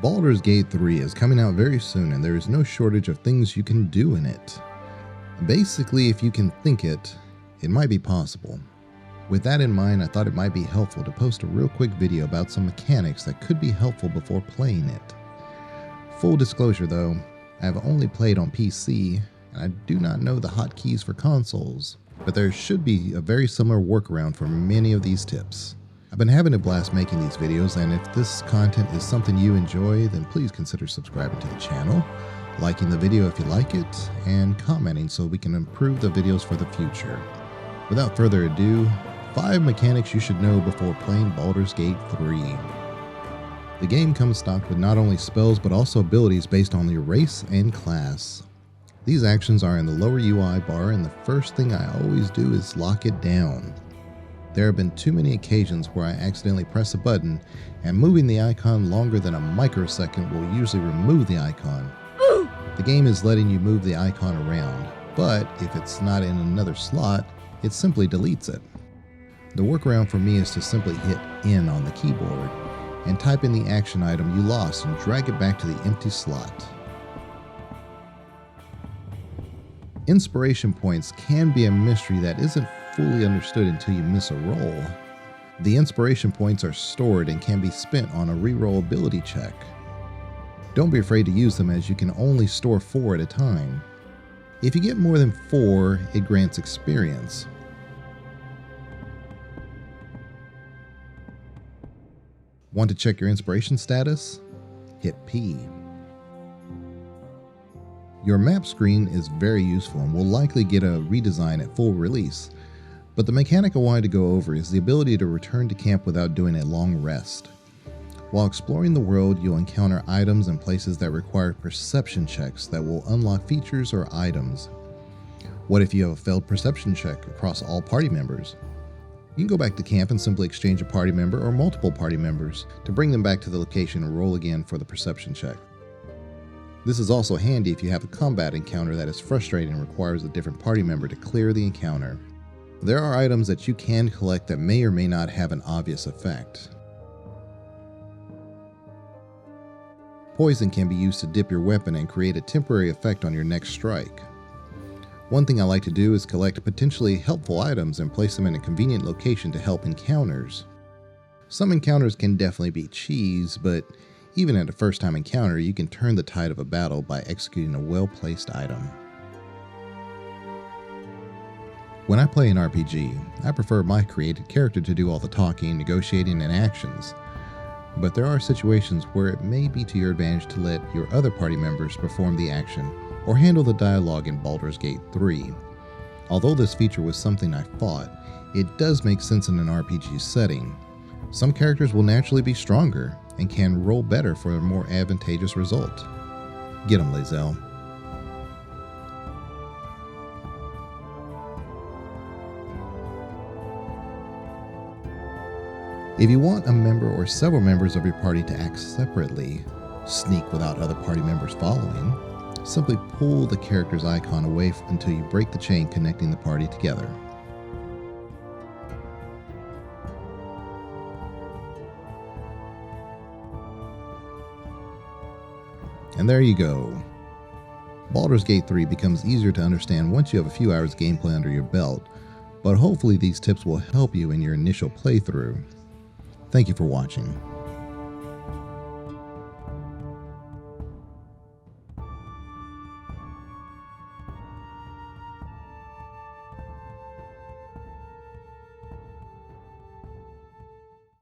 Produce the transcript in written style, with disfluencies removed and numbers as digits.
Baldur's Gate 3 is coming out very soon, and there is no shortage of things you can do in it. Basically, if you can think it, it might be possible. With that in mind, I thought it might be helpful to post a real quick video about some mechanics that could be helpful before playing it. Full disclosure though, I have only played on PC, and I do not know the hotkeys for consoles, but there should be a very similar workaround for many of these tips. I've been having a blast making these videos, and if this content is something you enjoy, then please consider subscribing to the channel, liking the video if you like it, and commenting so we can improve the videos for the future. Without further ado, 5 mechanics you should know before playing Baldur's Gate 3. The game comes stocked with not only spells but also abilities based on your race and class. These actions are in the lower UI bar, and the first thing I always do is lock it down. There have been too many occasions where I accidentally press a button, and moving the icon longer than a microsecond will usually remove the icon. The game is letting you move the icon around, but if it's not in another slot, it simply deletes it. The workaround for me is to simply hit N on the keyboard and type in the action item you lost and drag it back to the empty slot. Inspiration points can be a mystery that isn't fully understood until you miss a roll. The inspiration points are stored and can be spent on a reroll ability check. Don't be afraid to use them, as you can only store 4 at a time. If you get more than 4, it grants experience. Want to check your inspiration status? Hit P. Your map screen is very useful and will likely get a redesign at full release, but the mechanic I wanted to go over is the ability to return to camp without doing a long rest. While exploring the world, you'll encounter items and places that require perception checks that will unlock features or items. What if you have a failed perception check across all party members? You can go back to camp and simply exchange a party member or multiple party members to bring them back to the location and roll again for the perception check. This is also handy if you have a combat encounter that is frustrating and requires a different party member to clear the encounter. There are items that you can collect that may or may not have an obvious effect. Poison can be used to dip your weapon and create a temporary effect on your next strike. One thing I like to do is collect potentially helpful items and place them in a convenient location to help encounters. Some encounters can definitely be cheese, but even at a first-time encounter, you can turn the tide of a battle by executing a well-placed item. When I play an RPG, I prefer my created character to do all the talking, negotiating, and actions. But there are situations where it may be to your advantage to let your other party members perform the action or handle the dialogue in Baldur's Gate 3. Although this feature was something I thought, it does make sense in an RPG setting. Some characters will naturally be stronger and can roll better for a more advantageous result. Get 'em, Lae'zel. If you want a member or several members of your party to act separately, sneak without other party members following, simply pull the character's icon away until you break the chain connecting the party together. And there you go. Baldur's Gate 3 becomes easier to understand once you have a few hours gameplay under your belt, but hopefully these tips will help you in your initial playthrough. Thank you for watching.